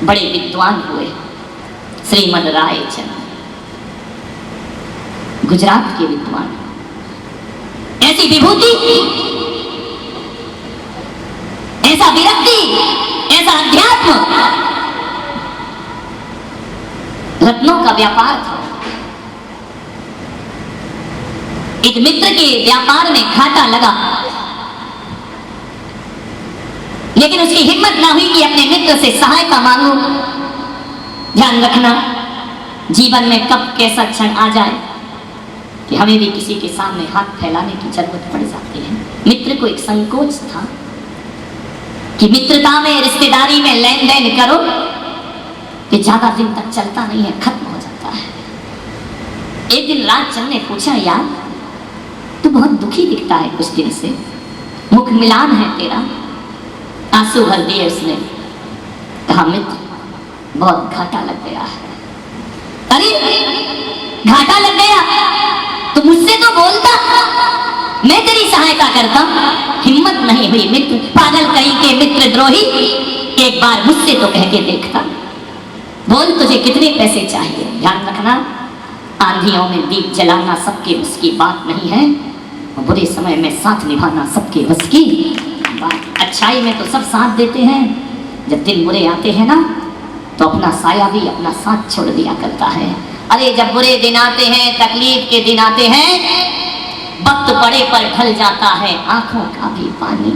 बड़े विद्वान हुए श्रीमद रायचंद, गुजरात के विद्वान। ऐसी विभूति, ऐसा विरक्ति, ऐसा अध्यात्म, रत्नों का व्यापार था। एक मित्र के व्यापार में घाटा लगा, लेकिन उसकी हिम्मत ना हुई कि अपने मित्र से सहायता मांगो। ध्यान रखना, जीवन में कब कैसा क्षण आ जाए कि हमें भी किसी के सामने हाथ फैलाने की जरूरत पड़ जाती है। मित्र को एक संकोच था कि मित्रता में, रिश्तेदारी में लेन देन करो कि ज्यादा दिन तक चलता नहीं है, खत्म हो जाता है। एक दिन राजचंद ने पूछा, यार तू बहुत दुखी दिखता है कुछ दिन से, मुख मिलान है तेरा। आंसू भर दिए उसने। कहा, मित्र बहुत घाटा लग गया है। अरे घाटा लग गया तो मुझसे तो बोलता, मैं तेरी सहायता करता। हिम्मत नहीं हुई मित्र, पागल कहीं के मित्र द्रोही, एक बार मुझसे तो कह के देखता। बोल तुझे कितने पैसे चाहिए। ध्यान रखना, आंधियों में दीप जलाना सबके बस की बात नहीं है, बुरे समय में साथ निभाना सबके बस की बात। अच्छाई में तो सब साथ देते हैं, जब दिन बुरे आते हैं ना तो अपना साया भी अपना साथ छोड़ दिया करता है। अरे जब बुरे दिन आते हैं, तकलीफ के दिन आते हैं, वक्त पड़े पर ढल जाता है आंखों का भी पानी।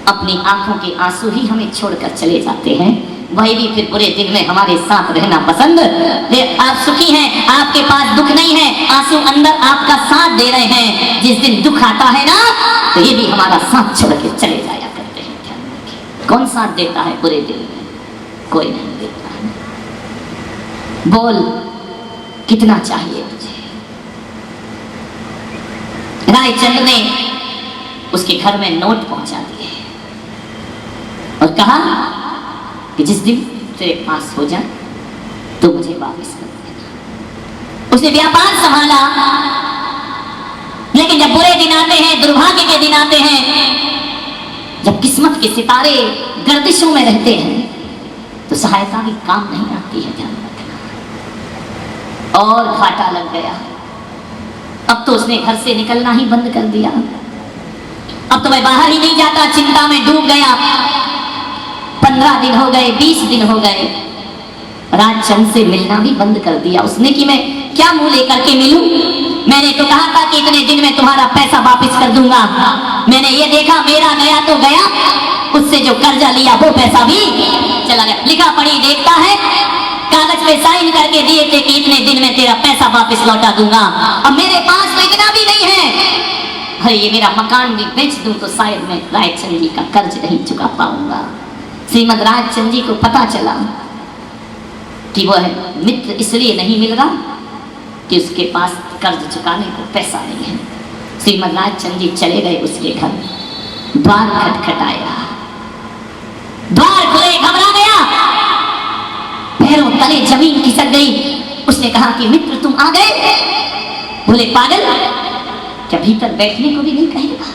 अपनी आंखों के आंसू ही हमें छोड़कर चले जाते हैं, वही भी फिर बुरे दिन में हमारे साथ रहना पसंद। आप सुखी हैं, आपके पास दुख नहीं है, आंसू अंदर आपका साथ दे रहे हैं। जिस दिन दुख आता है ना तो ये भी हमारा साथ छोड़ के चले जाया करते हैं। ध्यान रखिए, कौन साथ देता है बुरे दिन में? कोई नहीं देता है। बोल कितना चाहिए तुझे? रायचंद ने उसके घर में नोट पहुंचा दिए और कहा कि जिस दिन तेरे पास हो जाए तो मुझे वापस कर देना। उसने व्यापार संभाला, लेकिन जब बुरे दिन आते हैं, दुर्भाग्य के दिन आते हैं, जब किस्मत के सितारे गर्दिशों में रहते हैं तो सहायता भी काम नहीं आती है। ध्यान रखना। और घाटा लग गया। अब तो उसने घर से निकलना ही बंद कर दिया। अब तो मैं बाहर ही नहीं जाता, चिंता में डूब गया। 15 दिन हो गए, 20 दिन हो गए, राजचंद से मिलना भी बंद कर दिया उसने कि मैं क्या मुंह लेकर के मिलूं। मैंने तो कहा था कि इतने दिन में तुम्हारा पैसा वापस कर दूंगा। मैंने ये देखा मेरा गया तो गया, उससे जो कर्जा लिया वो पैसा भी चला गया। लिखा पढ़ी देखता है, कागज पे साइन करके दिए थे कि इतने दिन में तेरा पैसा वापस लौटा दूंगा। अब मेरे पास तो इतना भी नहीं है। अरे ये मेरा मकान भी बेच दूं तो शायद मैं रायचंद जी का कर्ज नहीं चुका पाऊंगा। श्रीमद रायचंद जी को पता चला कि वह मित्र इसलिए नहीं मिल रहा कि उसके पास कर्ज चुकाने को पैसा नहीं है। श्रीमद रायचंद जी चले गए उसके घर, द्वार खटखटाया, द्वार खुले, घबरा गया, पैरों तले जमीन खिसक गई। उसने कहा कि मित्र तुम आ गए? बोले पागल, क्या भीतर बैठने को भी नहीं कहेगा?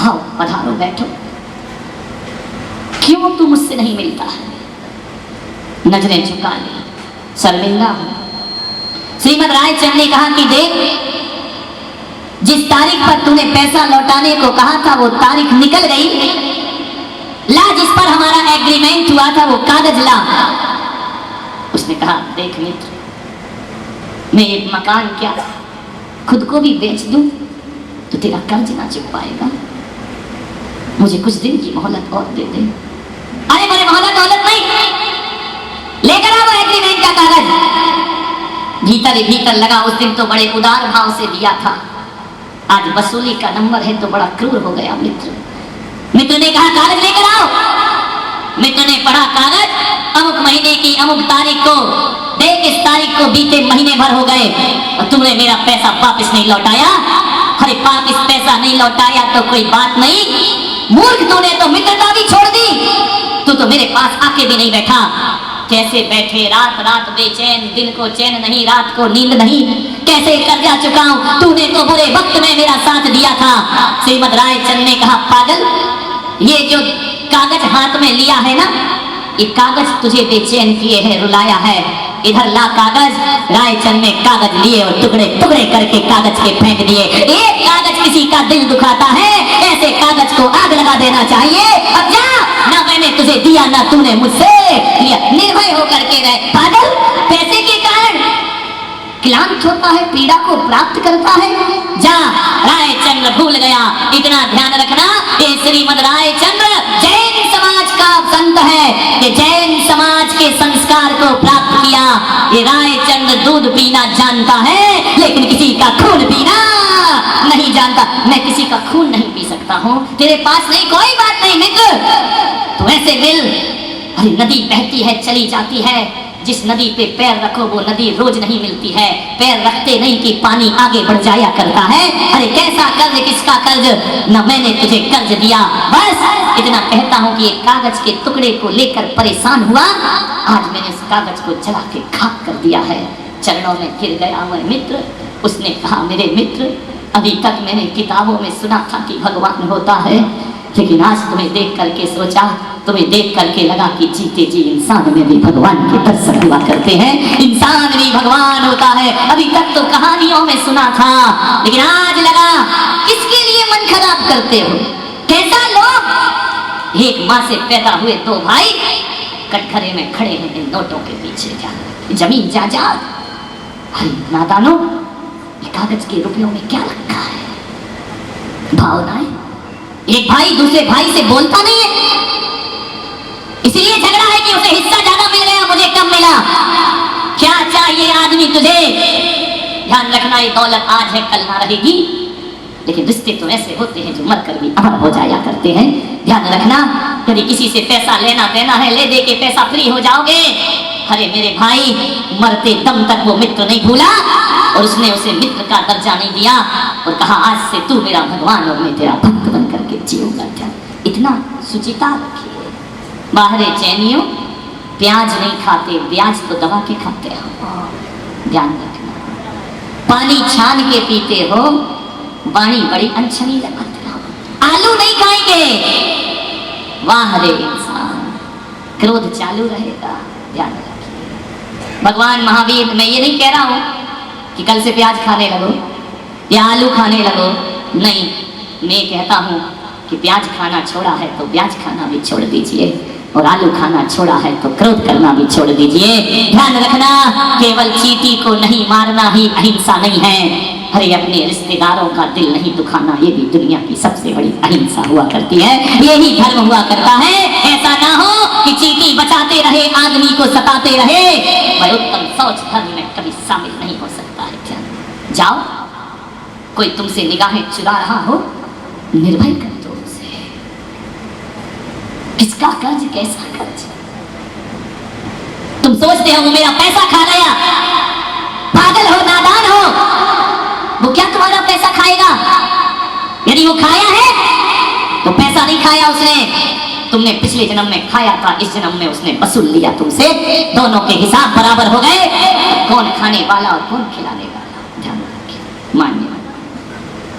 आओ पधारो, बैठो। क्यों तू मुझसे नहीं मिलता है? नजरें झुका ली, शर्मिंदा हूं। श्रीमद रायचंद ने कहा कि देख, जिस तारीख पर तूने पैसा लौटाने को कहा था वो तारीख निकल गई। ला जिस पर हमारा एग्रीमेंट हुआ था वो कागज ला। उसने कहा देख मित्र, मैं एक मकान क्या खुद को भी बेच दूं तो तेरा कर्ज ना चुक पाएगा। मुझे कुछ दिन की मोहलत और दे दे। अरे मेरे मोहलत नहीं, लेकर आओ एग्रीमेंट का कागज। भीतर ही भीतर लगा। उस दिन तो बड़े उदार भाव से दिया था, आज वसूली का नंबर है तो बड़ा क्रूर हो गया मित्र। मित्र ने कहा कागज लेकर आओ। मित्र ने पढ़ा कागज, अमुक महीने की अमुक तारीख को, देख इस तारीख को बीते महीने भर हो गए और तुमने मेरा पैसा वापस नहीं लौटाया। अरे वापस पैसा नहीं लौटाया तो कोई बात नहीं, मूर्ख तूने तो मित्रता भी छोड़ दी। तू तो मेरे पास आके भी नहीं बैठा। कैसे बैठे रात रात बेचैन, दिन को चैन नहीं, रात को नींद नहीं, कैसे कर्जा चुकाऊं? तूने तो बुरे वक्त में मेरा साथ दिया था। श्रीमद रायचंद ने कहा पागल, ये जो कागज हाथ में लिया है ना, ये कागज तुझे बेचैन किए है, रुलाया है, इधर ला कागज। रायचंद ने कागज लिए और टुकड़े टुकड़े करके कागज के फेंक दिए। एक कागज किसी का दिल दुखाता है, ऐसे कागज को आग लगा देना चाहिए। अब जा, ना मैंने तुझे दिया ना तूने मुझसे लिया, निर्भय होकर के रहे। पागल, पैसे के कारण क्लांत होता है, पीड़ा को प्राप्त करता है। जा, रायचंद्र भूल गया। इतना ध्यान रखना, ये श्रीमद रायचंद्र जैन समाज का संत है, ये जैन समाज के संस्कार को प्राप्त किया। ये रायचंद्र दूध पीना जानता है, लेकिन किसी का खून पीना नहीं जानता। मैं किसी का खून नहीं पी सकता हूँ, तेरे पास नहीं, कोई बात नहीं मित्र, तू ऐसे मिल। अरे नदी बहती है, चली जाती है, जिस नदी पे पैर रखो वो नदी रोज नहीं मिलती है। पैर रखते नहीं कि पानी आगे बढ़ जाया करता है। अरे कैसा कर्ज, किसका कर्ज, न मैंने तुझे कर्ज दिया। बस इतना कहता हूँ कि एक कागज के टुकड़े को लेकर परेशान हुआ, आज मैंने उस कागज को जला के खाक कर दिया है। चरणों में गिर गया मैं मित्र। उसने कहा, मेरे मित्र, अभी तक मैंने किताबों में सुना था कि भगवान होता है, लेकिन आज तुम्हें देख करके सोचा, तुम्हें देख करके लगा कि जीते जी इंसान में भी भगवान के दर्शन हुआ करते हैं, इंसान भी भगवान होता है। अभी तक तो कहानियों में सुना था, लेकिन आज लगा किसके लिए मन खराब करते हो। कैसा लोग, एक माँ से पैदा हुए दो भाई कटघरे में खड़े हैं इन नोटों के पीछे, जा जमीन जायदाद। अरे नादानो, ये कागज के रुपयों में क्या रखा है, भावनाएं। एक भाई दूसरे भाई से बोलता नहीं है, इसलिए झगड़ा है कि उसे हिस्सा ज्यादा मिल गया, मुझे कम मिला। क्या चाहिए आदमी तुझे, ध्यान रखना, ये दौलत आज है कल ना रहेगी, लेकिन रिश्ते तो ऐसे होते हैं जो मरकर भी अमर हो जाया करते हैं। ध्यान रखना, यदि किसी से पैसा लेना देना है, ले दे के पैसा फ्री हो जाओगे। अरे मेरे भाई, मरते दम तक वो मित्र नहीं भूला, और उसने उसे मित्र का दर्जा नहीं दिया, और कहा, आज से तू मेरा भगवान और मैं तेरा भक्त बन करके जीऊंगा। इतना सुचिता रखिए। बाहरे चैनियों, प्याज नहीं खाते, ब्याज तो दबा के खाते हो, ध्यान रखना। पानी छान के पीते हो, वाणी बड़ी अनछनी लगाते हो। आलू नहीं खाएंगे, वाह रे इंसान, क्रोध चालू रहेगा, ध्यान रखिए। भगवान महावीर, मैं ये नहीं कह रहा हूं कि कल से प्याज खाने लगो या आलू खाने लगो, नहीं, मैं कहता हूं कि प्याज खाना छोड़ा है तो ब्याज खाना भी छोड़ दीजिए, और आलू खाना छोड़ा है तो क्रोध करना भी छोड़ दीजिए। ध्यान रखना, केवल चींटी को नहीं मारना ही अहिंसा नहीं है। अरे अपने रिश्तेदारों का दिल नहीं दुखाना, ये भी दुनिया की सबसे बड़ी अहिंसा हुआ करती है, यही धर्म हुआ करता है। ऐसा ना हो कि चींटी बचाते रहे, आदमी को सताते रहे। वह उत्तम सोच धर्म में कभी शामिल नहीं हो सकता है। क्या जाओ, कोई तुमसे निगाहें चुरा रहा हो, निर्भय कर दो उसे। किसका कर्ज, कैसा कर्ज, तुम सोचते हो वो मेरा पैसा खा गया, पागल हो, नादान हो। वो क्या तुम्हारा पैसा खाएगा? यदि वो खाया है तो पैसा नहीं खाया उसने, तुमने पिछले जन्म में खाया था, इस जन्म में उसने वसूल लिया तुमसे, दोनों के हिसाब बराबर हो गए। कौन खाने वाला और कौन खिलाने वाला, ध्यान रखिए। मान्य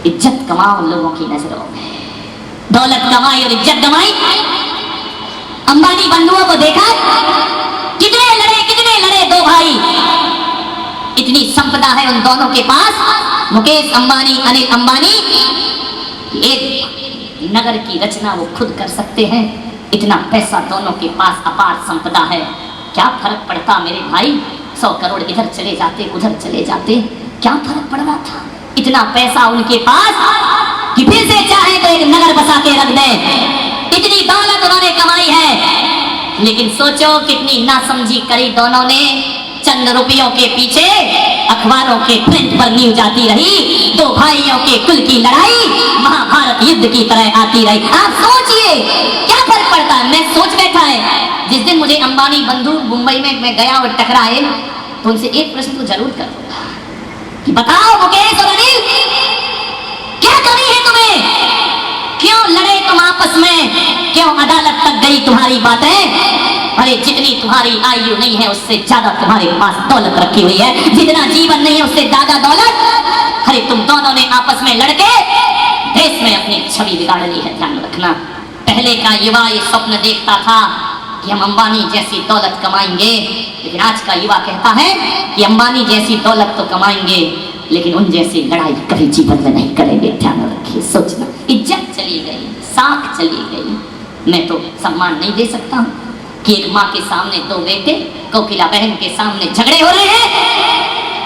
इज्जत कमाओ लोगों की नजरों में, दौलत कमाई और इज्जत कमाई। अंबानी बंधुओं को देखा, कितने लड़े दो भाई, इतनी संपदा है उन दोनों के पास। मुकेश अंबानी, अनिल अंबानी, एक नगर की रचना वो खुद कर सकते हैं, इतना पैसा दोनों के पास, अपार संपदा है। क्या फर्क पड़ता मेरे भाई, 100 करोड़ इधर चले जाते, उधर चले जाते, क्या फर्क पड़ रहा था? इतना पैसा उनके पास कि फिर से चाहे तो एक नगर बसा के रख दे, इतनी दौलत उन्होंने कमाई है। लेकिन सोचो कितनी नासमझी करी दोनों ने, चंद रुपयों के पीछे अखबारों के प्रिंट पर न्यूज आती रही, दो भाइयों के कुल की लड़ाई महाभारत युद्ध की तरह आती रही। आप सोचिए क्या फर्क पड़ता है। मैं सोच बैठा है, जिस दिन मुझे अंबानी बंधु मुंबई में मैं गया और टकराए, तो उनसे एक प्रश्न तो जरूर करूंगा कि बताओ मुकेश और अनिल, क्या कमी है तुम्हें, क्यों लड़े तुम आपस में, क्यों अदालत तक गई तुम्हारी बातें? अरे जितनी तुम्हारी आयु नहीं है उससे ज्यादा तुम्हारे पास दौलत रखी हुई है, जितना जीवन नहीं है उससे ज्यादा दौलत। अरे तुम दोनों ने आपस में लड़के देश में अपनी छवि बिगाड़ ली है। ध्यान रखना, पहले का युवा ये स्वप्न देखता था कि हम अंबानी जैसी दौलत कमाएंगे, लेकिन आज का युवा कहता है कि अंबानी जैसी दौलत तो कमाएंगे लेकिन उन जैसी लड़ाई कभी जीवन में नहीं करेंगे। ध्यान रखिए, सोचना। इज्जत चली गई, साख चली गई। मैं तो सम्मान नहीं दे सकता हूँ कि एक माँ के सामने दो बेटे कोकिला बहन के सामने झगड़े हो रहे हैं।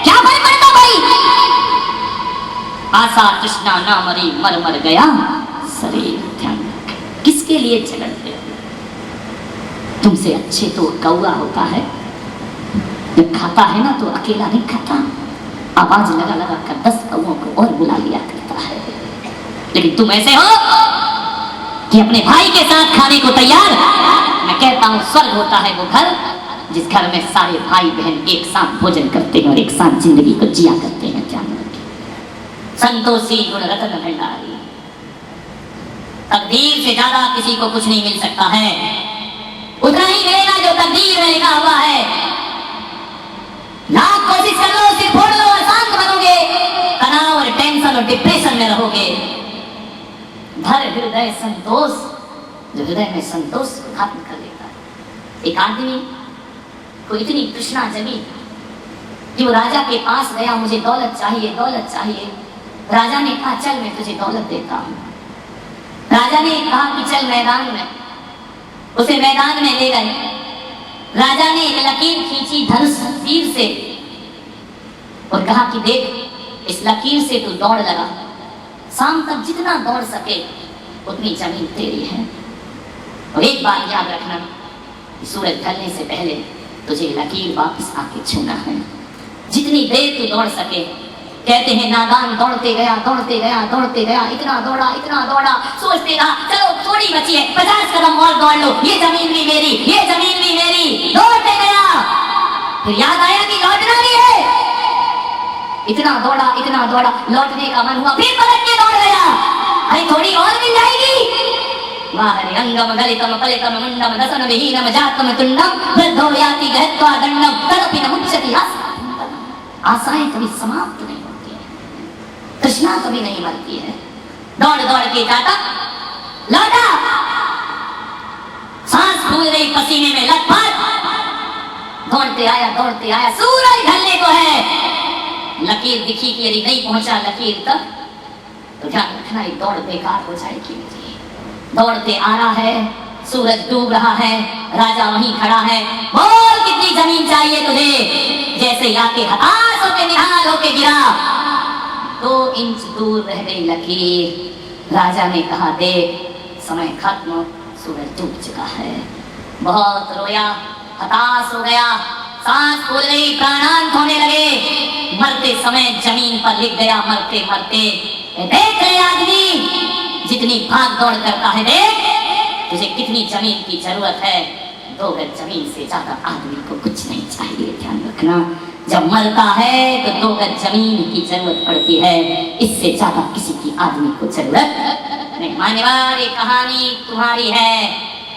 क्या फर्क पड़ता भाई? आशा तृष्णा ना मरी, मर मर गया शरीर। ध्यान रखें, किसके लिए झगड़ते हो? तुमसे अच्छे तो कौआ होता है, जब खाता है ना तो अकेला नहीं खाता, आवाज लगा लगा कर 10 कौओं को और बुला लिया करता है। लेकिन तुम ऐसे हो कि अपने भाई के साथ खाने को तैयार। मैं कहता हूं स्वर्ग होता है वो घर जिस घर में सारे भाई बहन एक साथ भोजन करते हैं और एक साथ जिंदगी को जिया करते हैं। ध्यान रखिए, संतोषी गुण रतन भंडारी। तकदीर से ज्यादा किसी को कुछ नहीं मिल सकता है, उतना ही मिलेगा जो तकदीर में लिखा हुआ है। लाख कोशिश कर लो, सिर्फ फोड़ लो और शांत बनोगे, तनाव और टेंशन और डिप्रेशन में रहोगे। धर हृदय संतोष, जो हृदय में संतोष को खत्म कर देता है। एक आदमी को इतनी तृष्णा जगी कि वो राजा के पास गया, मुझे दौलत चाहिए, दौलत चाहिए। राजा ने कहा चल मैं तुझे दौलत देता हूं। राजा ने कहा कि चल मैदान में, उसे मैदान में ले गए। राजा ने एक लकीर खींची धनुष तीर से और कहा कि देख इस लकीर से तू दौड़ लगा, शाम तक जितना दौड़ सके उतनी जमीन तेरी है। और एक बात याद रखना, सूरज ढलने से पहले तुझे लकीर वापस आके छूना है। जितनी देर तू दौड़ सके। कहते हैं नादान दौड़ते गया, दौड़ते गया, दौड़ते गया, इतना दौड़ा, सोचते रहा चलो थोड़ी बची है, 50 कदम और दौड़ लो, ये जमीन भी मेरी, ये जमीन भी मेरी। दौड़ते गया, फिर याद आया कि लौटना भी है। इतना दौड़ा, लौटने का मन हुआ, फिर पलट के दौड़ गया, अरे थोड़ी और मिल जाएगी। वाहरिरंगम गलितम पलितम मुंडम दसन विहीनम जातम तुंडम वृद्धो याति गहत्वा दंडम तदपि न मुच्यति आशाएं कभी समाप्त नहीं होती है, तृष्णा कभी नहीं मरती है। दौड़ दौड़ के जाता, लौटा, सांस फूल रही, पसीने में लथपथ, दौड़ते आया, सूरज ढलने को है। लकीर दिखी कि यदि नहीं पहुंचा लकीर तक तो ध्यान रखना ये दौड़ बेकार हो जाएगी। दौड़ते आ रहा है, सूरज डूब रहा है, राजा वहीं खड़ा है। बोल कितनी जमीन चाहिए तुझे? जैसे आके हताश होके निहाल होके गिरा, 2 इंच दूर रह गई लकीर। राजा ने कहा देख समय खत्म, सूरज डूब चुका है। बहुत रोया, हताश हो गया, सांस फूल गई, प्राणांत होने लगे। मरते समय जमीन पर लिख गया, मरते मरते देख रहे आदमी जितनी भाग दौड़ करता है, देख तुझे कितनी जमीन की जरूरत है। 2 गज जमीन से ज्यादा आदमी को कुछ नहीं चाहिए। ध्यान रखना, जब मरता है तो 2 गज जमीन की जरूरत पड़ती है, इससे ज्यादा किसी की आदमी को जरूरत नहीं। मान्यवर ये कहानी तुम्हारी है,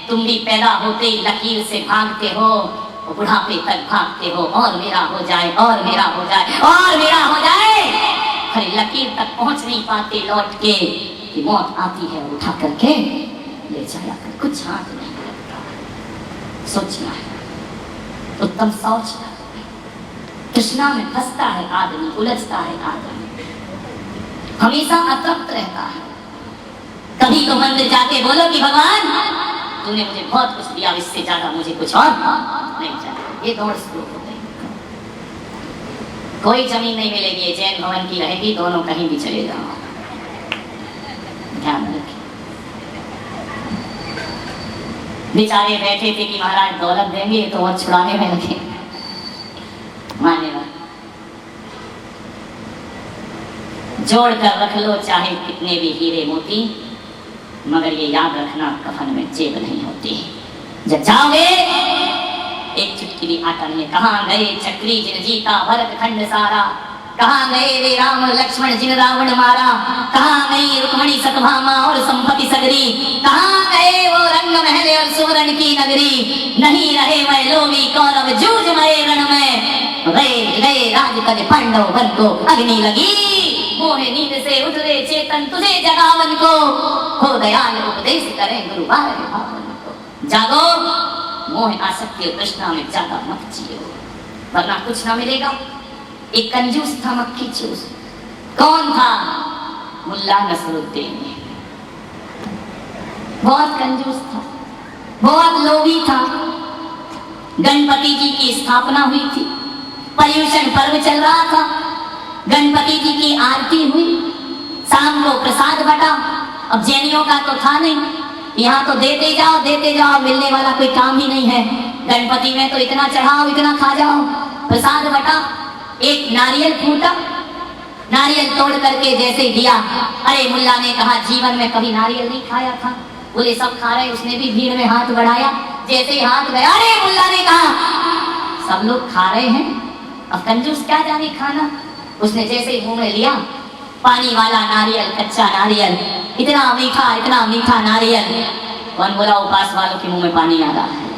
तुम भी पैदा होते ही लकीर से भागते हो, बुढ़ापे तक भागते हो, और मेरा हो जाए, और मेरा हो जाए, और मेरा हो जाए। अरे लकीर तक पहुंच नहीं पाते लौट के कि मौत आती है उठा करके ले जाया कर, कुछ हाथ नहीं लगता। सोचना है, उत्तम सोच। तृष्णा में फंसता है आदमी, उलझता है आदमी, हमेशा अतृप्त रहता है। कभी तो मंदिर जाके बोलो कि भगवान तूने मुझे बहुत कुछ दिया, इससे ज्यादा मुझे कुछ और नहीं चाहिए। ये दौड़ शुरू हो गई, कोई जमीन नहीं मिलेगी, जैन भवन की रहेगी, दोनों कहीं भी चले जाओ। ध्यान रखिए, बेचारे बैठे थे कि महाराज दौलत देंगे तो वो छुड़ाने में लगे। मान्यवर जोड़ कर रख लो चाहे कितने भी हीरे मोती, मगर ये याद रखना कफन में जेब नहीं होती। जब जाओगे एक चुटकी भी आटा नहीं। कहाँ गए चक्री जिन जीता भरत खंड सारा, कहाँ गए वे राम लक्ष्मण जिन रावण मारा, कहाँ गई रुक्मणी सतभामा और संपत्ति सगरी, कहाँ गए वो रंग महल और सुवर्ण की नगरी, नहीं रहे वह लोभी कौरव जूझ मरे रण में, गए राज कर पांडव वन को अग्नि लगी, मोहे नींद से उठ रे चेतन तुझे जगावन को, हो दयाल उपदेश करें गुरु बार भावन को। जागो मोह आसक्ति और तृष्णा में ज्यादा मत जियो, वरना कुछ ना मिलेगा। एक कंजूस था मक्खी चूस। कौन था? मुल्ला नसरुद्दीन। बहुत कंजूस था, बहुत लोभी था। गणपति जी की स्थापना हुई थी, पर्युषण पर्व चल रहा था, गणपति जी की आरती हुई, शाम को प्रसाद बटा। अब जैनियों का तो था नहीं, यहाँ तो देते जाओ, मिलने वाला कोई काम ही नहीं है। गणपति में तो इतना चढ़ाओ, इतना खा जाओ। प्रसाद बटा, एक नारियल फूटा, नारियल तोड़ करके जैसे दिया, अरे मुल्ला ने कहा जीवन में कभी नारियल नहीं खाया था। बोले सब खा रहे, उसने भी भीड़ में हाथ बढ़ाया, जैसे ही हाथ गया, अरे मुल्ला ने कहा सब लोग खा रहे हैं, अब कंजूस क्या जाने खाना। उसने जैसे ही मुंह में लिया, पानी वाला नारियल, कच्चा नारियल, इतना मीठा नारियल। कौन बोला उपास वालों के मुंह में पानी आ रहा है?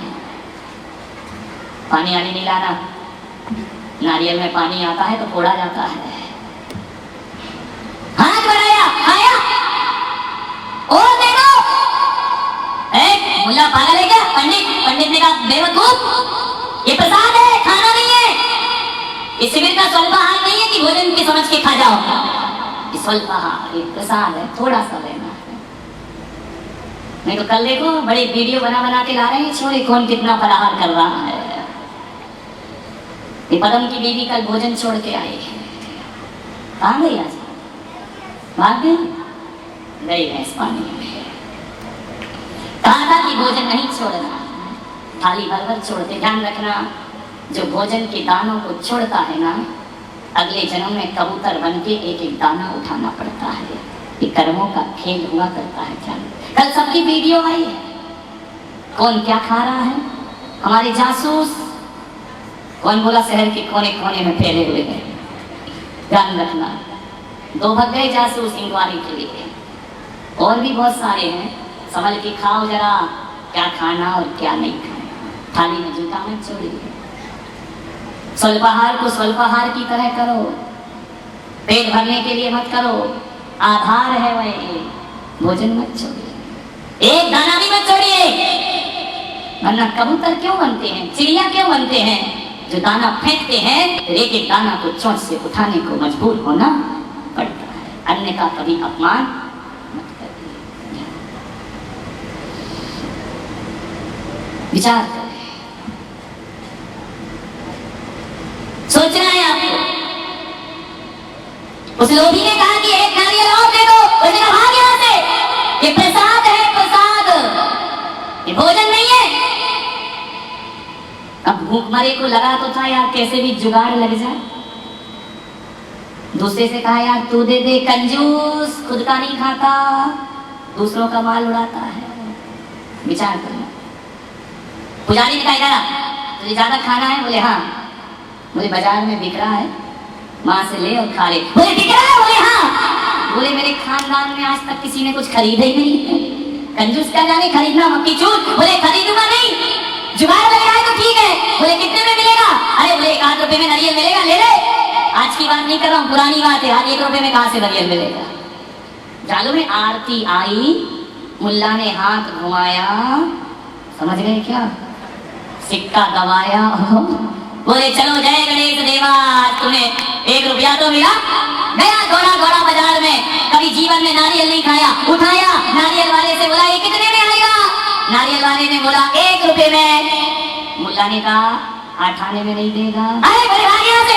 पानी आने नहीं लाना, नारियल में पानी आता है तो फोड़ा जाता है। हाथ बढ़ाया, आया, और देखो, मुल्ला पागल है क्या? पंडित ने कहा बेवकूफ, ये प्रसाद है, खाना नहीं है। इस शिविर का स्वल्पाहार नहीं है कि भोजन की समझ के खा जाओ। ये स्वल्पाहार, ये प्रसाद है, थोड़ा सा लेना। नहीं तो कल देखो बड़े वीडियो बना के ला रहे हैं छोरे, कौन कितना फलाहार कर रहा है। ये पदम की बीवी कल भोजन छोड़ के आई है, कहाँ गई आज? भाग गई भैंस पानी में। कहा था कि भोजन नहीं छोड़ना, थाली भर भर छोड़ते। ध्यान रखना, जो भोजन के दानों को छोड़ता है ना, अगले जन्म में कबूतर बन के एक एक दाना उठाना पड़ता है। ये कर्मों का खेल हुआ करता है। क्या कल सबकी वीडियो आई है, कौन क्या खा रहा है। हमारे जासूस, कौन बोला शहर के कोने कोने में फैले हुए हैं। ध्यान रखना, 2 भग गए जासूस इंक्वायरी के लिए, और भी बहुत सारे हैं। संभल के खाओ जरा, क्या खाना और क्या नहीं खाना। थाली में जूता मत छोड़िए, स्वल्पाहार को स्वल्पाहार की तरह करो, पेट भरने के लिए मत करो, आधार है वह, भोजन मत छोड़िए, एक दाना भी मत छोड़िए। वरना कबूतर क्यों बनते हैं, चिड़िया क्यों बनते हैं? जो दाना फेंकते हैं, एक एक दाना को चोंच से उठाने को मजबूर होना पड़ता है। अन्य का कभी अपमान मत करिए। विचार करें, सोचना है आपको। उस लोभी ने कहा कि एक नारियल और दे दो, उसने कहा भाग यहाँ से, ये प्रसाद है, प्रसाद, ये भोजन नहीं है। अब भूखमरे को लगा तो था यार कैसे भी जुगाड़ लग जाए। दूसरे से कहा यार तू दे दे, कंजूस, खुद का नहीं खाता, दूसरों का माल उड़ाता है। विचार करना। पुजारी ने कहा इधर आ, तुझे ज्यादा खाना है? बोले हाँ। बोले बाजार में बिक रहा है, वहां से ले और खा ले। बोले बिक रहा है? बोले हाँ। बोले मेरे खानदान में आज तक किसी ने कुछ खरीदा ही नहीं, कंजूस क्या जाने खरीदना मक्की चूर। बोले खरीदूंगा नहीं, जुगाड़ लग रहा है तो ठीक है। बोले कितने में मिलेगा? अरे बोले 1 रुपए में नारियल मिलेगा, ले ले। आज की बात नहीं कर रहा हूँ, पुरानी बात है। आज 1 रुपए में कहाँ से नारियल मिलेगा? जालो में आरती आई, मुल्ला ने हाथ घुमाया, समझ गए क्या? सिक्का दबाया, बोले चलो जय गणेश देवा, तुम्हें 1 रुपया तो मिला। गया घोड़ा बाजार में, कभी जीवन में नारियल नहीं खाया, उठाया, नारियल वाले से बोला ये कितने में आएगा? नारियल वाले ने बोला 1 रुपए में। मुल्ला ने कहा 8 आने में नहीं देगा। अरे बोले भाग यहाँ से,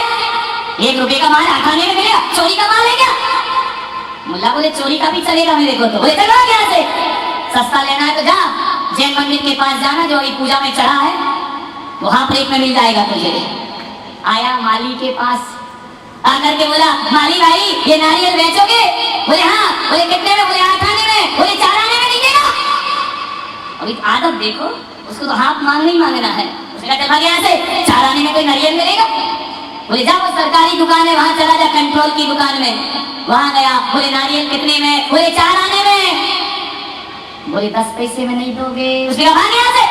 1 रुपए का माल 8 आने में मिलेगा, चोरी का माल है क्या? मुल्ला बोले चोरी का भी चलेगा मेरे को तो। बोले चलो यहाँ से, सस्ता लेना है तो जा, जैन मंदिर के पास जाना जो अभी पूजा में चढ़ा है, वहां प्लेट में मिल जाएगा तुझे। आया माली के पास, आकर के बोला माली भाई ये नारियल बेचोगे? बोले हाँ। बोले कितने में? बोले 8 आने में। बोले 4 आने में नहीं देगा। अभी आदत देखो, उसको तो हाथ मांगना ही मांगना है। उसने कहा चल भाग यहाँ से, 4 आने में कोई नारियल मिलेगा? बोले जा वो सरकारी दुकान है वहां चला जा, कंट्रोल की दुकान में। वहां गया, बोले नारियल कितने में? बोले 4 आने में। बोले 10 पैसे में नहीं दोगे? उसने कहा भाग यहाँ से।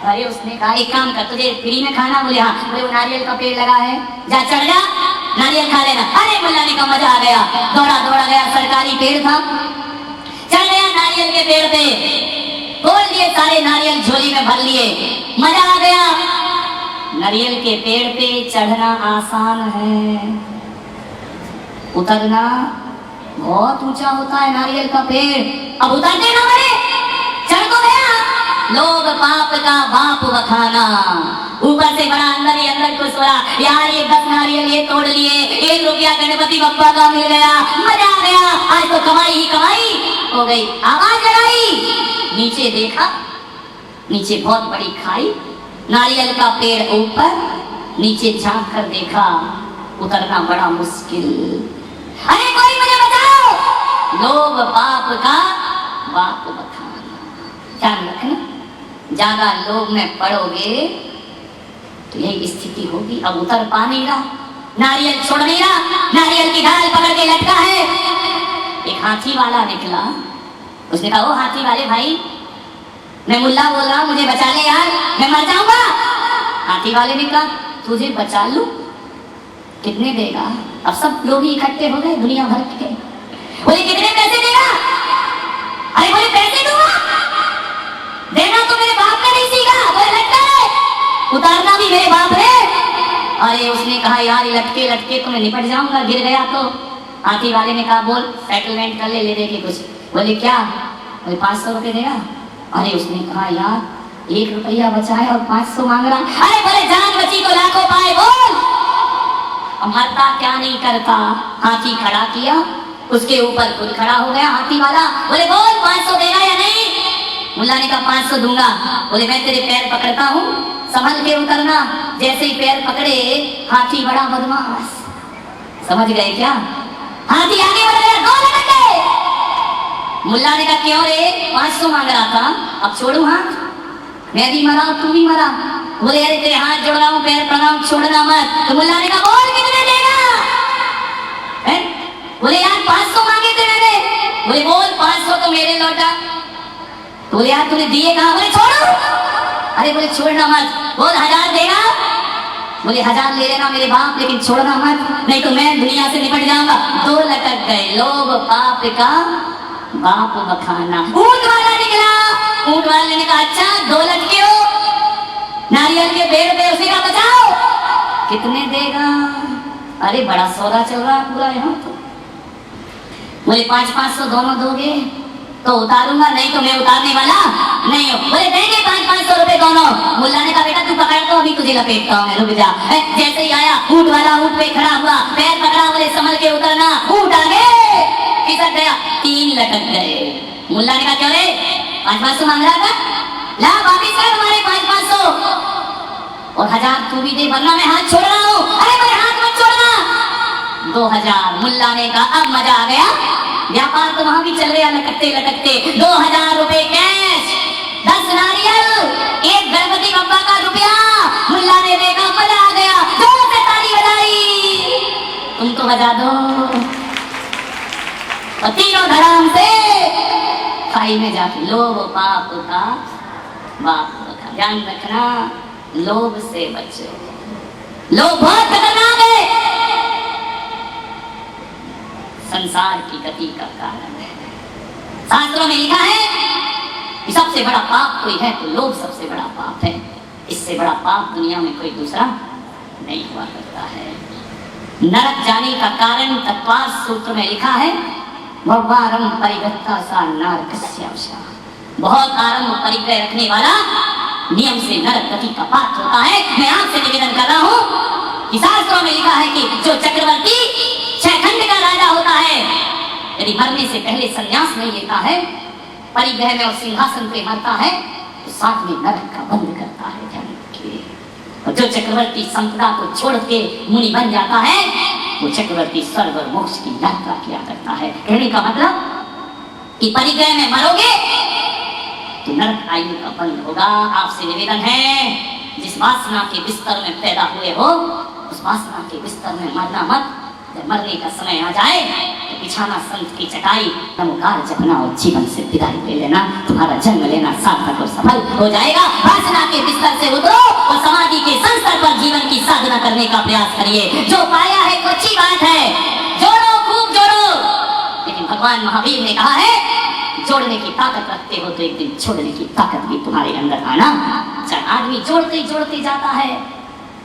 अरे उसने कहा एक काम कर, तुझे फ्री में खाना? बोले हाँ। बोले वो नारियल का पेड़ लगा है, जा चढ़ जा, नारियल खा लेना। अरे मुल्ला ने कहा मजा आ गया, दौड़ा गया, सरकारी पेड़ था, चढ़ गया नारियल के पेड़ पे। बोल दिए, सारे नारियल झोली में भर लिए, मजा आ गया। नारियल के पेड़ पे चढ़ना आसान है, उतरना बहुत ऊंचा होता है नारियल का पेड़। अब उतरने ना मरे, चढ़ तो गया। लोभ पाप का बाप बखाना, ऊपर से बड़ा अंदर ही अंदर खुश हो रहा, यार ये 10 नारियल ये तोड़ लिए, 1 रुपया गणपति बप्पा का मिल गया, मजा आ गया, आज तो कमाई ही कमाई हो गई। आवाज लगाई, नीचे देखा, नीचे बहुत बड़ी खाई, नारियल का पेड़ ऊपर, नीचे झांक कर देखा, उतरना बड़ा मुश्किल। अरे कोई मुझे बचाओ, लोभ पाप का बाप बखाना। ध्यान रखना, ज्यादा लोभ में पड़ोगे तो यही स्थिति होगी। अब उतर पा नहीं रहा, नारियल छोड़ नहीं रहा, नारियल की ढाल पकड़ के लटका है। एक हाथी वाला निकला, उसने कहा ओ हाथी वाले भाई, मैं मुल्ला बोल रहा हूं, मुझे बचा ले यार, मैं मर जाऊंगा। हाथी वाले ने कहा तुझे बचा लूं, कितने देगा? अब सब लोग ही इकट्ठे हो गए दुनिया भर के। बोले कितने पैसे देगा? अरे बोले पैसे दूंगा, देना तो मेरे बाप ने नहीं सीखा। बोले लगता है उतारना भी मेरे बाप ने। अरे उसने कहा यार लटके लटके तो मैं निपट जाऊंगा, गिर गया तो। हाथी वाले ने कहा बोल सेटलमेंट कर ले दे के कुछ। बोले क्या? बोले 500 रुपए देगा। अरे उसने कहा यार 1 रुपया बचा है और 500 मांग रहा। अरे बोले जान बची तो लाखों पाए, बोल। मरता क्या नहीं करता। हाथी खड़ा किया, उसके ऊपर खुद खड़ा हो गया हाथी वाला। बोले बोल 500 देगा या नहीं? मुल्ला ने कहा 500 दूंगा। बोले मैं तेरे पैर पकड़ता हूँ, संभल के उतरना। जैसे ही पैर पकड़े, हाथी बड़ा बदमाश, समझ गए क्या? हाथी आगे बढ़ गया, 2 लटक गए। मुल्ला ने कहा क्यों रे? 500 मांग रहा था, अब छोड़ू हाथ? मैं भी मरा तू भी मरा। बोले अरे तेरे हाथ जोड़ रहा हूँ, पैर पड़ रहा हूँ, छोड़ना मत। तो मुल्ला ने कहा बोल कितने देगा? बोले यार 500 मांगे थे मैंने। बोले बोल 500 तो मेरे लौटा। तो बोले यार तूने दिए कहा? बोले छोड़ो। अरे बोले छोड़ना मत। बोल 1000 देगा? बोले 1000 ले लेना मेरे बाप, लेकिन छोड़ना मत, नहीं तो मैं दुनिया से निपट जाऊंगा। 2 लटक गए। लोभ पाप का बाप बखाना। ऊंट वाला निकला, ऊंट वाले ने कहा अच्छा 2 लटके हो नारियल के पेड़ पे, उसी का बचाओ, कितने देगा? अरे बड़ा सौदा चल रहा है पूरा यहाँ तो। बोले 500-500 दोनों दोगे तो उतारूंगा, नहीं तो मैं उतारने वाला नहीं हूँ। बोले देंगे 500-500 रुपए दोनों। मुल्ला ने कहा बेटा तू पकड़ तो अभी तुझे लपेटता हूँ मैं, रुक जा। जैसे ही आया ऊंट वाला ऊंट पे खड़ा हुआ, पैर पकड़ा, बोले संभल के उतरना। ऊंट आगे खिसक गया, 3 लटक गए। मुल्ला ने कहा क्यों रे 500 मांग रहा था, ला वापिस कर हमारे 500 और 1000 तू भी दे वरना मैं हाथ छोड़ रहा हूँ। अरे मेरे हाथ मत छोड़ना। 2000। मुल्ला ने कहा अब मजा आ गया, व्यापार तो वहां भी चल गया लटकते लटकते। 2000 रुपए कैश, 10 नारियल, 1 गणपति बप्पा का रुपया। मुल्ला ने देखा मजा आ गया, जोर से ताली बजाई। तुम तो बजा दो। और तीनों धड़ाम से खाई में जाके। लोभ पाप का बाप का ध्यान रखना, लोभ से बचो, लोभ बहुत खतरनाक है, संसार की गति का कारण है। शास्त्रों में लिखा है कि सबसे बड़ा पाप कोई है तो लोभ सबसे बड़ा पाप है। इससे बड़ा पाप दुनिया में कोई दूसरा नहीं हुआ करता है। नरक जाने का कारण तत्वार सूत्र में लिखा है भवारम परिगता सा नारकस्यावशा। बहुत आरंभ परिग्रह रखने वाला नियम से नरक गति का पात्र होता है। मैं आपसे निवेदन कर रहा हूँ कि शास्त्रों में लिखा है कि जो चक्रवर्ती 6 खंड का राजा होता है, यदि मरने से पहले संन्यास नहीं लेता है, परिग्रह में और सिंहासन पे मरता है, तो साथ में नरक का बंद करता है। ध्यान रखिए। और जो चक्रवर्ती संपदा को छोड़ के मुनि बन जाता है, वो चक्रवर्ती स्वर्ग और मोक्ष की यात्रा किया करता है। कहने का मतलब कि परिग्रह में मरोगे तो नरक आयु का बंद होगा। आपसे निवेदन है जिस वासना के बिस्तर में पैदा हुए हो, उस वासना के बिस्तर में मरना मत। जब मरने का समय आ जाए तो बिछाना संत की चटाई, नमोकार जपना और जीवन से विदाई ले लेना। तुम्हारा जन्म लेना सार्थक और सफल हो जाएगा। वासना के बिस्तर से उतरो और समाधि के संस्तर पर जीवन की साधना करने का प्रयास करिए। जो पाया है तो अच्छी बात है, जोड़ो खूब जोड़ो। लेकिन भगवान महावीर ने कहा है जोड़ने की ताकत रखते हो तो एक दिन छोड़ने की ताकत भी तुम्हारे अंदर आना। चाहे आदमी जोड़ते जोड़ते जाता है,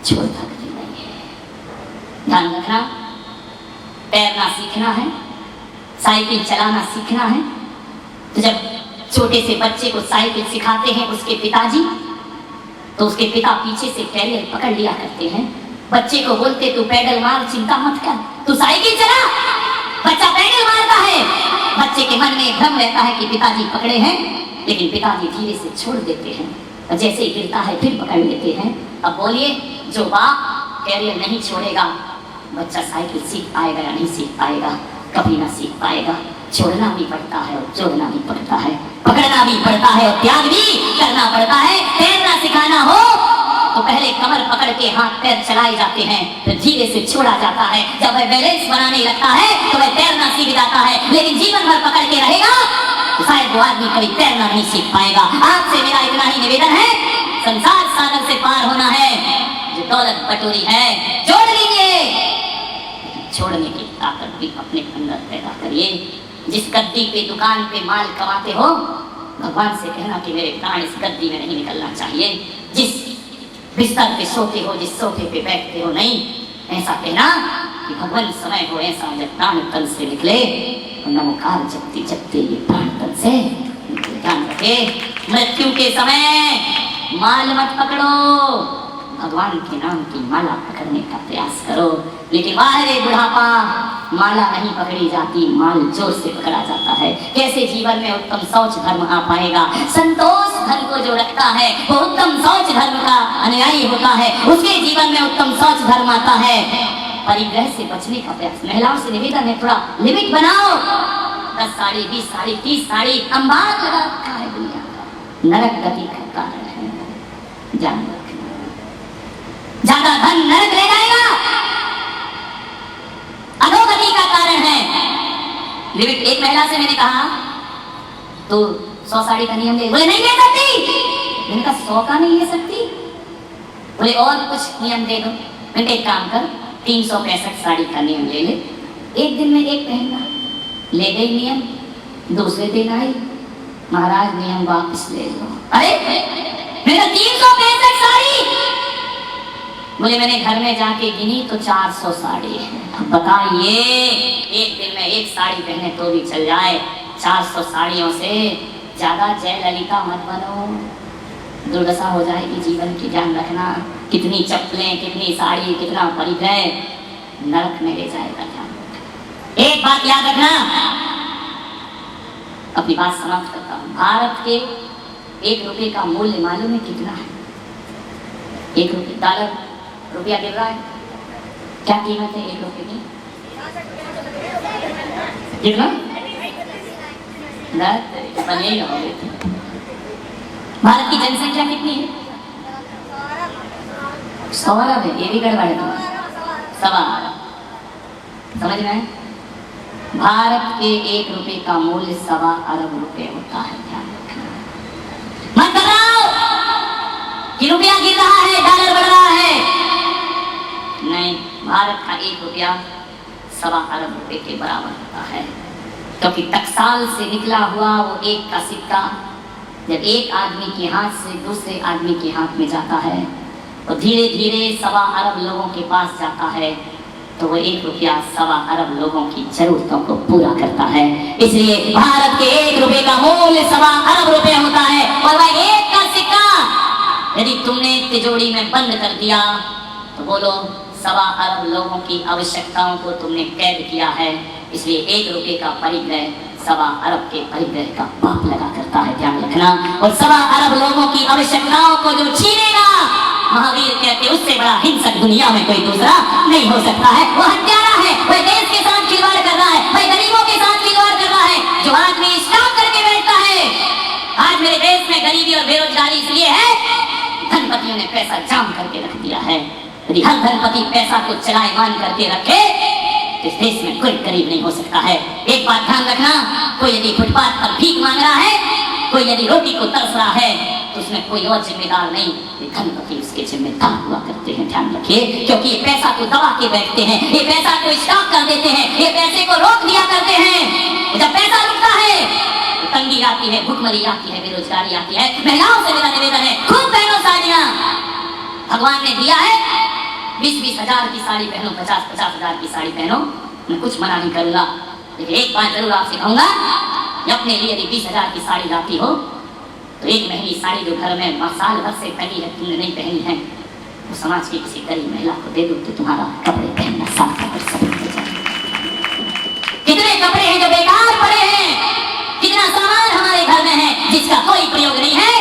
छोड़ता कभी नहीं है। ध्यान रखना, तैरना सीखना है, साइकिल चलाना सीखना है, तो जब छोटे से बच्चे को साइकिल सिखाते हैं उसके पिताजी, तो उसके पिता पीछे से कैरियर पकड़ लिया करते हैं। बच्चे को बोलते तू पैडल मार, चिंता मत कर, तू साइकिल चला। बच्चा पैडल मारता है, बच्चे के मन में भ्रम रहता है कि पिताजी पकड़े हैं, लेकिन पिताजी धीरे से छोड़ देते हैं और जैसे ही गिरता है फिर पकड़ लेते हैं। अब बोलिए, जो बाप कैरियर नहीं छोड़ेगा, बच्चा साइकिल सीख पाएगा या नहीं सीख पाएगा? कभी ना सीख पाएगा। छोड़ना भी पड़ता है और जोड़ना भी पड़ता है, पकड़ना भी पड़ता है और त्याग भी करना पड़ता है। तैरना सिखाना हो तो पहले कमर पकड़ के हाथ पैर चलाए जाते हैं, फिर धीरे से छोड़ा जाता है। जब वह बैलेंस बनाने लगता है तो वह तैरना सीख जाता है, लेकिन जीवन भर पकड़ के रहेगा तो शायद वो आदमी कभी तैरना नहीं सीख पाएगा। आपसे मेरा इतना ही निवेदन है, संसार सागर से पार होना है, जो दौलत बटोरी है जोड़ लीजिए, छोड़ने की ताकत भी अपने अंदर पैदा करिए। जिस गद्दी पे दुकान पे माल कमाते हो, भगवान से कहना कि मेरे प्राण इस गद्दी में नहीं निकलना चाहिए। जिस बिस्तर पे सोते हो, जिस सोफे पे बैठते हो, नहीं ऐसा कहना कि भगवान समय हो ऐसा जब प्राण तन से निकले, नमोकार जपती जपते ये प्राण तन से निकले। ध्यान रखे, मृत्यु के समय माल मत पकड़ो, भगवान के नाम की माला पकड़ने का प्रयास करो। लेकिन वाह बुढ़ापा, माला नहीं पकड़ी जाती, माल जोर से पकड़ा जाता है। कैसे जीवन में उत्तम शौच धर्म आ पाएगा? संतोष धर्म को जो रखता है वो उत्तम शौच धर्म का अनुयायी होता है, उसके जीवन में उत्तम शौच धर्म आता है। परिग्रह से बचने का प्रयास, महिलाओं से निवेदन है, थोड़ा लिमिट बनाओ। 10 साड़ी, 20 साड़ी, 30 साड़ी अंबार लगा रखा है दुनिया का, नरक गति का कारण है। जान रखना, ज्यादा धन नरक ले जाएगा, अधोगति का कारण है। लिमिट, एक महिला से मैंने कहा तो 100 साड़ी का नियम ले, बोले नहीं ले सकती। मैंने कहा 100 का नहीं ले सकती, बोले और कुछ नियम दे दो। मैंने एक काम कर, 365 साड़ी का नियम ले ले, एक दिन में एक पहनना। ले गई नियम, दूसरे दिन आई, महाराज नियम वापस ले लो। अरे मेरा 365 साड़ी, बोले मैंने घर में जाके गिनी तो 400 साड़ी है। अब बताइए, एक दिन में एक साड़ी पहने तो भी चल जाए, 400 साड़ियों से ज्यादा जय ललिता मत बनो, दुर्दशा हो जाएगी जीवन की। ध्यान रखना, कितनी चप्पलें, कितनी साड़ी, कितना परिग्रह नरक में ले जाएगा। ध्यान, एक बात याद रखना, अपनी बात समाप्त करता हूँ। भारत के 1 रुपए का मूल्य मालूम है कितना है? 1 रुपये, डॉलर रुपया गिर रहा है, क्या कीमत है 1 रुपये की? कितना? भारत की जनसंख्या कितनी है? 100 अरब है, ये भी गड़बड़ है। 1.25 अरब, समझ रहे हैं? भारत के 1 रुपए का मूल्य 1.25 अरब रुपए होता है। ध्यान रखना, मत कराओ कि रुपया गिर रहा है, डॉलर बढ़ रहा है। नहीं, भारत का 1 रुपया 1.25 अरब रुपए के बराबर होता है, क्योंकि टकसाल से निकला हुआ वो 1 का सिक्का जब एक आदमी के हाथ से दूसरे आदमी के हाथ में जाता है तो धीरे धीरे 1.25 अरब लोगों के पास जाता है, तो वो 1 रुपया 1.25 अरब लोगों की जरूरतों को पूरा करता है। इसलिए भारत के 1 रुपए का मूल्य 1.25 अरब रुपए होता है। और वह 1 का सिक्का यदि तुमने तिजोरी में बंद कर दिया तो बोलो 1.25 अरब लोगों की आवश्यकताओं को तुमने कैद किया है। इसलिए 1 रुपए का परिग्रह 1.25 अरब के परिग्रह का पाप लगा करता है। ध्यान रखना, और 1.25 अरब लोगों की आवश्यकताओं को जो छीनेगा, महावीर कहते उससे बड़ा हिंसक दुनिया में कोई दूसरा नहीं हो सकता है। वो हत्यारा है, वह देश के साथ खिलवाड़ कर रहा है, वह गरीबों के साथ खिलवाड़ कर रहा है। जो आदमी स्टॉक करके बैठता है, आज मेरे देश में गरीबी और बेरोजगारी इसलिए है, धनपतियों ने पैसा जाम करके रख दिया है। यदि हर धनपति पैसा को चलायमान करके रखे तो इस देश में कोई गरीब नहीं हो सकता है। एक बात ध्यान रखना, कोई यदि फुटपाथ पर भीख मांग रहा है, कोई यदि रोटी को तरस रहा है, तो उसमें कोई और जिम्मेदार नहीं, ये धनपति उसके जिम्मेदार हुआ करते हैं। ध्यान रखिए, क्योंकि ये पैसा को दबा के बैठते हैं, ये पैसा को स्टॉक कर देते हैं, ये पैसे को रोक दिया करते हैं। जब पैसा रुकता है तंगी आती है, भूखमरी आती है, बेरोजगारी आती है। महिलाओं से मेरा निवेदन है, खूब पहनो साड़ियां। भगवान ने दिया है 20-20 हजार की साड़ी पहनो, 50-50 हजार की साड़ी पहनो, मैं कुछ मना नहीं करूंगा। लेकिन एक बात जरूर आपसे कहूंगा कि अपने लिए यदि 20 हजार की साड़ी लाती हो तो एक महीनी साड़ी जो घर में साल भर से पहनी है, तुमने नहीं पहनी है, वो समाज की किसी गरीब महिला को दे दो तो तुम्हारा कपड़े पहनना साफ कपड़े सब हो जाए। कितने कपड़े हैं जो बेकार पड़े हैं, कितना सामान हमारे घर में है जिसका कोई प्रयोग नहीं है,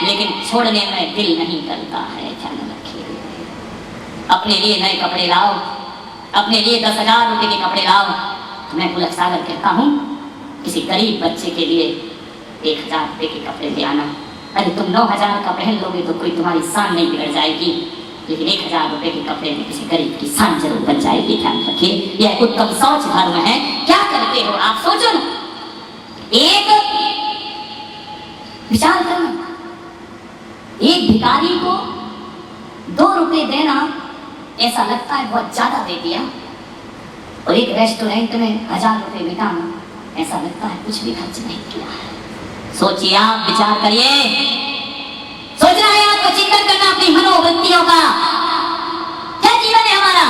लेकिन छोड़ने में दिल नहीं करता है। ध्यान रखिए, अपने लिए नए कपड़े लाओ, अपने लिए 10,000 रुपए के कपड़े लाओ। तो मैं पुलक सागर कहता हूँ, किसी गरीब बच्चे के लिए 1,000 रुपए के कपड़े ले आना। अरे तुम 9,000 का पहन लोगे तो कोई तुम्हारी शान नहीं बिगड़ जाएगी, लेकिन 1,000 रुपए के कपड़े में किसी गरीब की शान जरूर बन जाएगी। ध्यान रखिए, यह उत्तम सोच धर्म है। क्या करते हो आप, सोचो ना। एक विचार करना, एक भिखारी को 2 रुपए देना ऐसा लगता है बहुत ज्यादा दे दिया, और एक रेस्टोरेंट में 1,000 रुपए बिताना ऐसा लगता है कुछ भी खर्च नहीं किया है। सोचिए, आप विचार करिए, सोचना है आपको, चिंतन करना अपनी मनोवृत्तियों का। क्या जीवन है हमारा?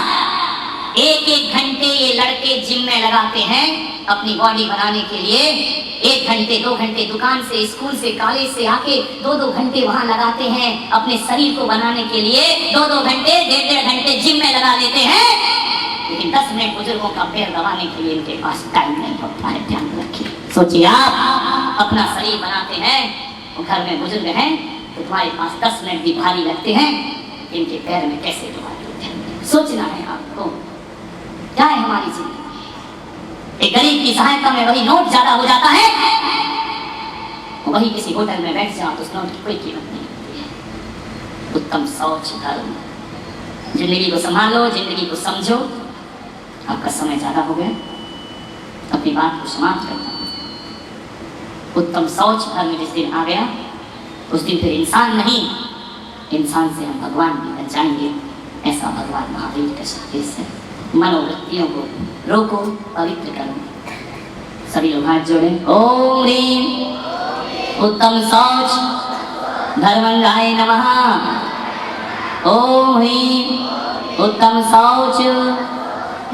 एक घंटे ये लड़के जिम में लगाते हैं अपनी बॉडी बनाने के लिए, 1 घंटे 2 घंटे दुकान से, स्कूल से, कॉलेज से आके 2-2 घंटे वहां लगाते हैं अपने शरीर को बनाने के लिए, 2-2 घंटे 1.5 घंटे जिम में लगा लेते हैं, लेकिन 10 मिनट बुजुर्गों का पैर दबाने के लिए इनके पास टाइम नहीं होता है। ध्यान रखिए, सोचिए, आप अपना शरीर बनाते हैं, घर में बुजुर्ग हैं तो तुम्हारे पास 10 मिनट भी भारी लगते हैं, इनके पैर में कैसे दबाते हैं? सोचना है आपको, क्या है हमारी जिंदगी। एक गरीब की सहायता में वही नोट ज्यादा हो जाता है, वही किसी होटल में बैठ जाओ तो उस नोट की कोई कीमत नहीं होती है। उत्तम सोच धर्म। जिंदगी को संभालो, जिंदगी को समझो। आपका समय ज्यादा हो गया, अपनी बात को समाप्त करता हूं। उत्तम सोच धर्म जिस दिन आ गया, उस दिन फिर इंसान नहीं, इंसान से हम भगवान भी बन जाएंगे। ऐसा भगवान महावीर का संदेश है। मनोवृत्तियों को रोको, पवित्र करो। सभी लोग हाथ जोड़े। ओम ह्रीं उत्तम सोच धर्मंगाय नमः। ओम ह्रीं उत्तम सोच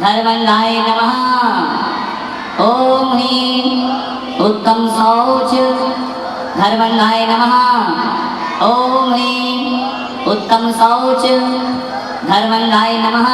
धर्मंगाय नमः। ओम ह्रीं उत्तम सोच धर्मंगाय नमः। ओम ह्रीं उत्तम सोच धर्मंगाय नमः।